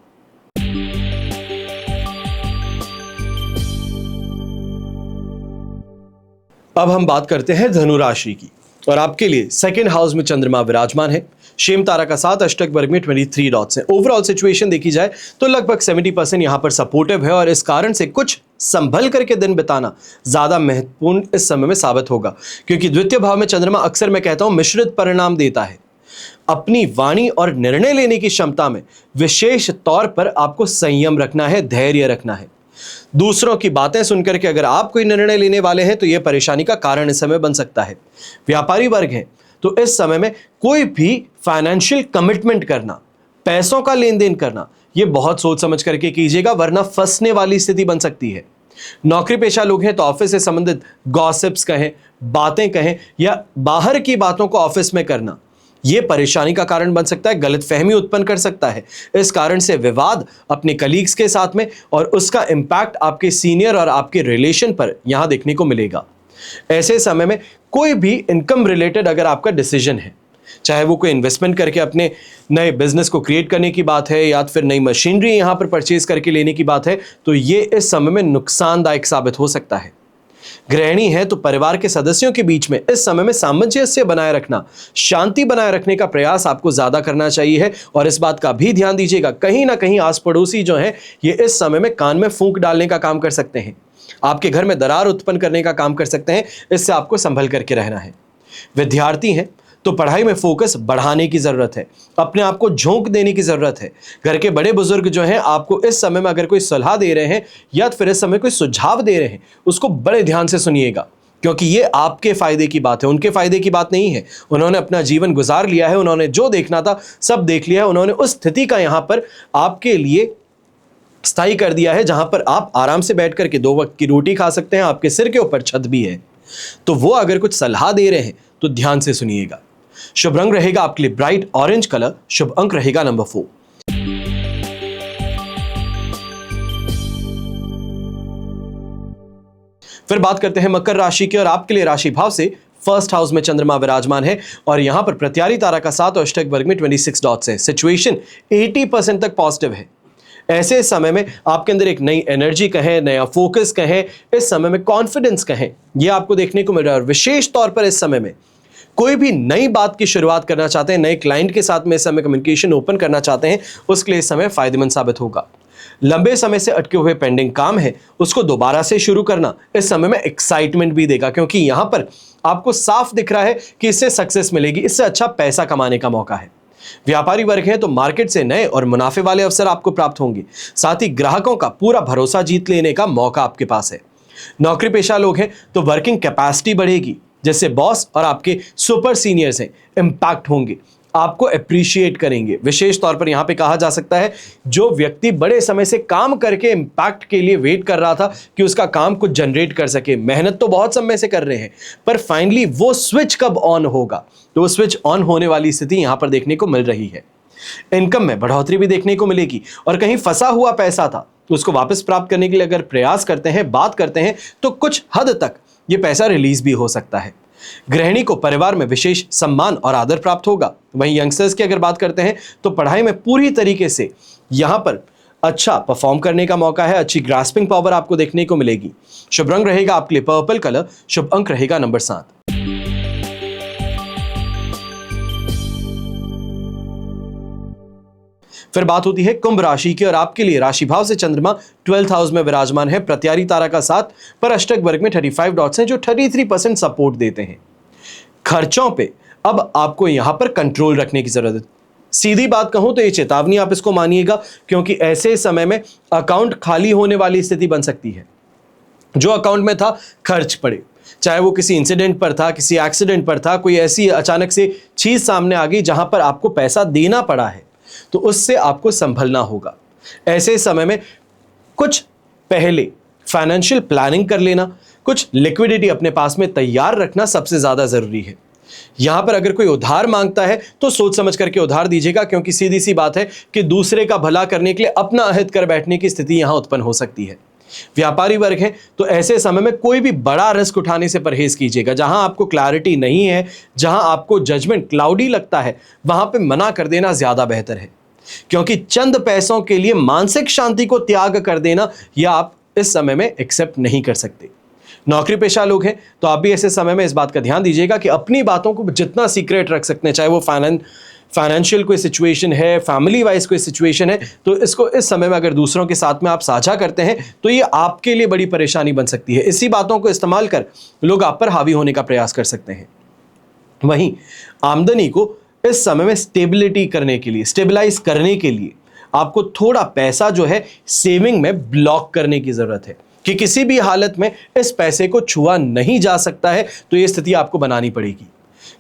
Speaker 1: अब हम बात करते हैं धनु राशि की, और आपके लिए सेकंड हाउस में चंद्रमा विराजमान है। शेम तारा का साथ अष्टक वर्ग में 23 डॉट्स हैं। ओवरऑल सिचुएशन देखी जाए तो लगभग 70% यहां पर सपोर्टिव है, और इस कारण से कुछ संभल करके दिन बिताना ज्यादा महत्वपूर्ण इस समय में साबित होगा, क्योंकि द्वितीय भाव में चंद्रमा अक्सर मैं कहता हूं मिश्रित परिणाम देता है। अपनी वाणी और निर्णय लेने की क्षमता में विशेष तौर पर आपको संयम रखना है, धैर्य रखना है। दूसरों की बातें सुनकर के अगर आप कोई निर्णय लेने वाले हैं तो यह परेशानी का कारण इस समय बन सकता है। व्यापारी वर्ग है तो इस समय में कोई भी फाइनेंशियल कमिटमेंट करना, पैसों का लेन देन करना, यह बहुत सोच समझ करके कीजिएगा, वरना फंसने वाली स्थिति बन सकती है। नौकरी पेशा लोग हैं तो ऑफिस से संबंधित गॉसिप्स कहें, बातें कहें, या बाहर की बातों को ऑफिस में करना, यह परेशानी का कारण बन सकता है, गलतफहमी उत्पन्न कर सकता है। इस कारण से विवाद अपने कलीग्स के साथ में, और उसका इंपैक्ट आपके सीनियर और आपके रिलेशन पर यहां देखने को मिलेगा। ऐसे समय में कोई भी इनकम रिलेटेड अगर आपका डिसीजन है, चाहे वो कोई इन्वेस्टमेंट करके अपने नए बिजनेस को क्रिएट करने की बात है, या फिर नई मशीनरी यहां पर परचेज करके लेने की बात है, तो ये इस समय में नुकसानदायक साबित हो सकता है। गृहिणी है तो परिवार के सदस्यों के बीच में इस समय में सामंजस्य बनाए रखना, शांति बनाए रखने का प्रयास आपको ज्यादा करना चाहिए है। और इस बात का भी ध्यान दीजिएगा, कहीं ना कहीं आस पड़ोसी जो हैं ये इस समय में कान में फूंक डालने का काम कर सकते हैं, आपके घर में दरार उत्पन्न करने का काम कर सकते हैं। इससे आपको संभल करके रहना है। विद्यार्थी हैं तो पढ़ाई में फोकस बढ़ाने की जरूरत है, अपने आप को झोंक देने की जरूरत है। घर के बड़े बुजुर्ग जो हैं आपको इस समय में अगर कोई सलाह दे रहे हैं या फिर इस समय कोई सुझाव दे रहे हैं, उसको बड़े ध्यान से सुनिएगा, क्योंकि ये आपके फायदे की बात है, उनके फायदे की बात नहीं है। उन्होंने अपना जीवन गुजार लिया है, उन्होंने जो देखना था सब देख लिया है, उन्होंने उस स्थिति का यहां पर आपके लिए स्थायी कर दिया है जहां पर आप आराम से बैठ करके 2 वक्त की रोटी खा सकते हैं, आपके सिर के ऊपर छत भी है। तो वो अगर कुछ सलाह दे रहे हैं तो ध्यान से सुनिएगा। शुभ रंग रहेगा आपके लिए ब्राइट ऑरेंज कलर, शुभ अंक रहेगा नंबर 4। फिर बात करते हैं मकर राशि की, और आपके लिए राशि भाव से फर्स्ट हाउस में चंद्रमा विराजमान है, और यहां पर प्रत्यारी तारा का साथ और अष्टक वर्ग में 26 डॉट्स है। सिचुएशन 80% तक पॉजिटिव है। ऐसे समय में आपके अंदर एक नई एनर्जी कहें, नया फोकस कहें, इस समय में कॉन्फिडेंस कहें, यह आपको देखने को मिल रहा है। और विशेष तौर पर इस समय में कोई भी नई बात की शुरुआत करना चाहते हैं, नए क्लाइंट के साथ में इस समय कम्युनिकेशन ओपन करना चाहते हैं, उसके लिए इस समय फायदेमंद साबित होगा। लंबे समय से अटके हुए पेंडिंग काम है, उसको दोबारा से शुरू करना इस समय में एक्साइटमेंट भी देगा, क्योंकि यहां पर आपको साफ दिख रहा है कि इससे सक्सेस मिलेगी, इससे अच्छा पैसा कमाने का मौका है। व्यापारी वर्ग है तो मार्केट से नए और मुनाफे वाले अवसर आपको प्राप्त होंगे, साथ ही ग्राहकों का पूरा भरोसा जीत लेने का मौका आपके पास है। नौकरी पेशा लोग हैं तो वर्किंग कैपेसिटी बढ़ेगी, जिससे बॉस और आपके सुपर सीनियर्स हैं इंपैक्ट होंगे, आपको अप्रिशिएट करेंगे। विशेष तौर पर यहां पे कहा जा सकता है जो व्यक्ति बड़े समय से काम करके इंपैक्ट के लिए वेट कर रहा था कि उसका काम कुछ जनरेट कर सके, मेहनत तो बहुत समय से कर रहे हैं, पर फाइनली वो स्विच कब ऑन होगा, तो वो स्विच ऑन होने वाली स्थिति यहां पर देखने को मिल रही है। इनकम में बढ़ोतरी भी देखने को मिलेगी, और कहीं फंसा हुआ पैसा था तो उसको वापस प्राप्त करने के लिए अगर प्रयास करते हैं, बात करते हैं, तो कुछ हद तक ये पैसा रिलीज भी हो सकता है। गृहिणी को परिवार में विशेष सम्मान और आदर प्राप्त होगा। वहीं यंगस्टर्स की अगर बात करते हैं तो पढ़ाई में पूरी तरीके से यहां पर अच्छा परफॉर्म करने का मौका है, अच्छी ग्रास्पिंग पावर आपको देखने को मिलेगी। शुभ रंग रहेगा आपके लिए पर्पल कलर, शुभ अंक रहेगा नंबर 7। फिर बात होती है कुंभ राशि की, और आपके लिए राशि भाव से चंद्रमा 12th हाउस में विराजमान है, प्रत्यारी तारा का साथ पर अष्टक वर्ग में 35 डॉट्स हैं, जो 33% सपोर्ट देते हैं। खर्चों पे अब आपको यहां पर कंट्रोल रखने की जरूरत है। सीधी बात कहूं तो ये चेतावनी आप इसको मानिएगा, क्योंकि ऐसे समय में अकाउंट खाली होने वाली स्थिति बन सकती है। जो अकाउंट में था खर्च पड़े, चाहे वो किसी इंसिडेंट पर था, किसी एक्सीडेंट पर था, कोई ऐसी अचानक से चीज सामने आ गई जहां पर आपको पैसा देना पड़ा है, तो उससे आपको संभलना होगा। ऐसे समय में कुछ पहले फाइनेंशियल प्लानिंग कर लेना, कुछ लिक्विडिटी अपने पास में तैयार रखना सबसे ज्यादा जरूरी है। यहां पर अगर कोई उधार मांगता है तो सोच समझ करके उधार दीजिएगा, क्योंकि सीधी सी बात है कि दूसरे का भला करने के लिए अपना अहित कर बैठने की स्थिति यहां उत्पन्न हो सकती है। व्यापारी वर्ग है तो ऐसे समय में कोई भी बड़ा रिस्क उठाने से परहेज कीजिएगा। जहां आपको क्लैरिटी नहीं है, जहां आपको जजमेंट क्लाउडी लगता है, वहां पे मना कर देना ज्यादा बेहतर है, क्योंकि चंद पैसों के लिए मानसिक शांति को त्याग कर देना यह आप इस समय में एक्सेप्ट नहीं कर सकते। नौकरी पेशा लोग हैं तो आप भी ऐसे समय में इस बात का ध्यान दीजिएगा कि अपनी बातों को जितना सीक्रेट रख सकते हैं, चाहे वो फाइनेंशियल कोई सिचुएशन है, फैमिली वाइज कोई सिचुएशन है, तो इसको इस समय में अगर दूसरों के साथ में आप साझा करते हैं तो ये आपके लिए बड़ी परेशानी बन सकती है। इसी बातों को इस्तेमाल कर लोग आप पर हावी होने का प्रयास कर सकते हैं। वहीं आमदनी को इस समय में स्टेबलाइज करने के लिए आपको थोड़ा पैसा जो है सेविंग में ब्लॉक करने की जरूरत है कि किसी भी हालत में इस पैसे को छुआ नहीं जा सकता है, तो ये स्थिति आपको बनानी पड़ेगी।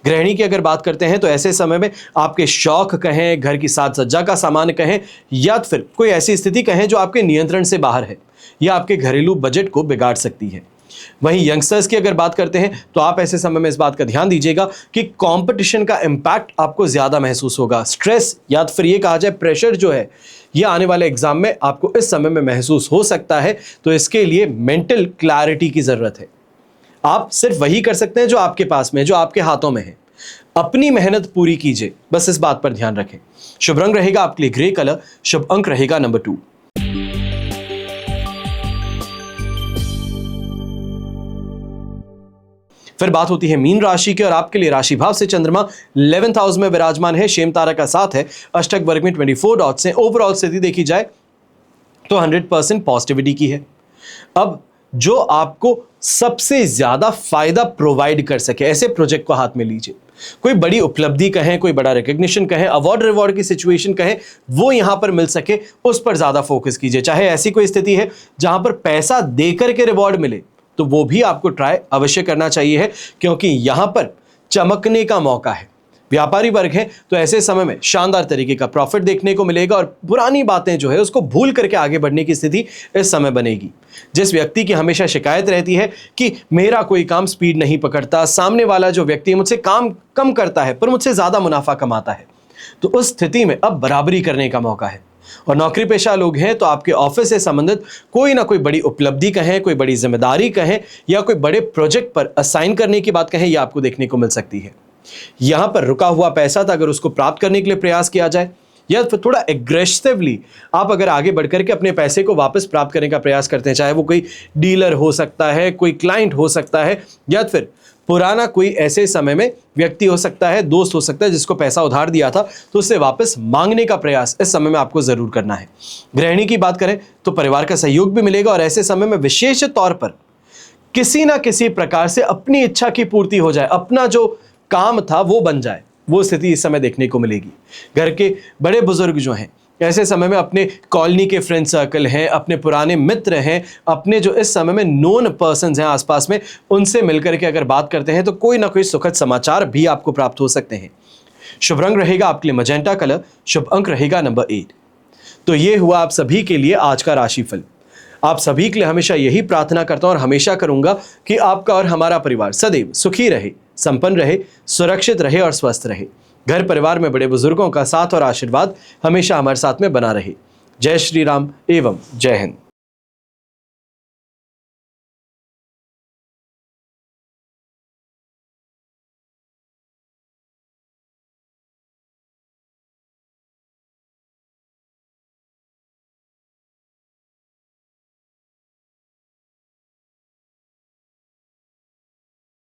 Speaker 1: गृहिणी की अगर बात करते हैं तो ऐसे समय में आपके शौक कहें, घर की साज सज्जा का सामान कहें, या फिर कोई ऐसी स्थिति कहें जो आपके नियंत्रण से बाहर है या आपके घरेलू बजट को बिगाड़ सकती है। वहीं यंगस्टर्स की अगर बात करते हैं तो आप ऐसे समय में इस बात का ध्यान दीजिएगा कि कंपटीशन का इंपैक्ट आपको ज्यादा महसूस होगा। स्ट्रेस या फिर ये कहा जाए प्रेशर जो है ये आने वाले एग्जाम में आपको इस समय में महसूस हो सकता है, तो इसके लिए मेंटल क्लैरिटी की जरूरत है। आप सिर्फ वही कर सकते हैं जो आपके पास में, जो आपके हाथों में है। अपनी मेहनत पूरी कीजिए, बस इस बात पर ध्यान रखें। शुभ रंग रहेगा आपके लिए ग्रे कलर, शुभ अंक रहेगा नंबर 2। फिर बात होती है मीन राशि की, और आपके लिए राशि भाव से चंद्रमा 11th हाउस में विराजमान है, शेम तारा का साथ है, अष्टक वर्ग में 24 डॉट्स हैं। ओवरऑल स्थिति देखी जाए तो 100% पॉजिटिविटी की है। अब जो आपको सबसे ज्यादा फायदा प्रोवाइड कर सके ऐसे प्रोजेक्ट को हाथ में लीजिए। कोई बड़ी उपलब्धि कहें, कोई बड़ा रिकग्निशन कहें, अवार्ड रिवॉर्ड की सिचुएशन कहें, वो यहां पर मिल सके उस पर ज्यादा फोकस कीजिए। चाहे ऐसी कोई स्थिति है जहां पर पैसा देकर के रिवॉर्ड मिले तो वो भी आपको ट्राई अवश्य करना चाहिए है, क्योंकि यहां पर चमकने का मौका है। व्यापारी वर्ग है तो ऐसे समय में शानदार तरीके का प्रॉफिट देखने को मिलेगा और पुरानी बातें जो है उसको भूल करके आगे बढ़ने की स्थिति इस समय बनेगी। जिस व्यक्ति की हमेशा शिकायत रहती है कि मेरा कोई काम स्पीड नहीं पकड़ता, सामने वाला जो व्यक्ति मुझसे काम कम करता है पर मुझसे ज्यादा मुनाफा कमाता है, तो उस स्थिति में अब बराबरी करने का मौका है। और नौकरी पेशा लोग हैं तो आपके ऑफिस से संबंधित कोई ना कोई बड़ी उपलब्धि कहें, कोई बड़ी जिम्मेदारी कहें, या कोई बड़े प्रोजेक्ट पर असाइन करने की बात कहें, यह आपको देखने को मिल सकती है। यहां पर रुका हुआ पैसा था, अगर उसको प्राप्त करने के लिए प्रयास किया जाए या फिर थोड़ा एग्रेसिवली आप अगर आगे बढ़कर के अपने पैसे को वापस प्राप्त करने का प्रयास करते हैं, चाहे वो कोई डीलर हो सकता है, कोई क्लाइंट हो सकता है, या फिर पुराना कोई ऐसे समय में व्यक्ति हो सकता है, दोस्त हो सकता है जिसको पैसा उधार दिया था, तो उससे वापस मांगने का प्रयास इस समय में आपको जरूर करना है। गृहिणी की बात करें तो परिवार का सहयोग भी मिलेगा और ऐसे समय में विशेष तौर पर किसी ना किसी प्रकार से अपनी इच्छा की पूर्ति हो जाए, अपना जो काम था वो बन जाए, वो स्थिति इस समय देखने को मिलेगी। घर के बड़े बुजुर्ग जो हैं ऐसे समय में अपने कॉलोनी के फ्रेंड सर्कल हैं, अपने पुराने मित्र हैं, अपने जो इस समय में नोन पर्सन्स हैं आसपास में, उनसे मिलकर के अगर बात करते हैं तो कोई ना कोई सुखद समाचार भी आपको प्राप्त हो सकते हैं। शुभ रंग रहेगा आपके लिए मजेंटा कलर, शुभ अंक रहेगा नंबर 8। तो ये हुआ आप सभी के लिए आज का राशिफल। आप सभी के लिए हमेशा यही प्रार्थना करता हूं और हमेशा करूंगा कि आपका और हमारा परिवार सदैव सुखी रहे, संपन्न रहे, सुरक्षित रहे और स्वस्थ रहे। घर परिवार में बड़े बुजुर्गों का साथ और आशीर्वाद हमेशा हमारे साथ में बना रहे। जय श्री राम एवं जय हिंद।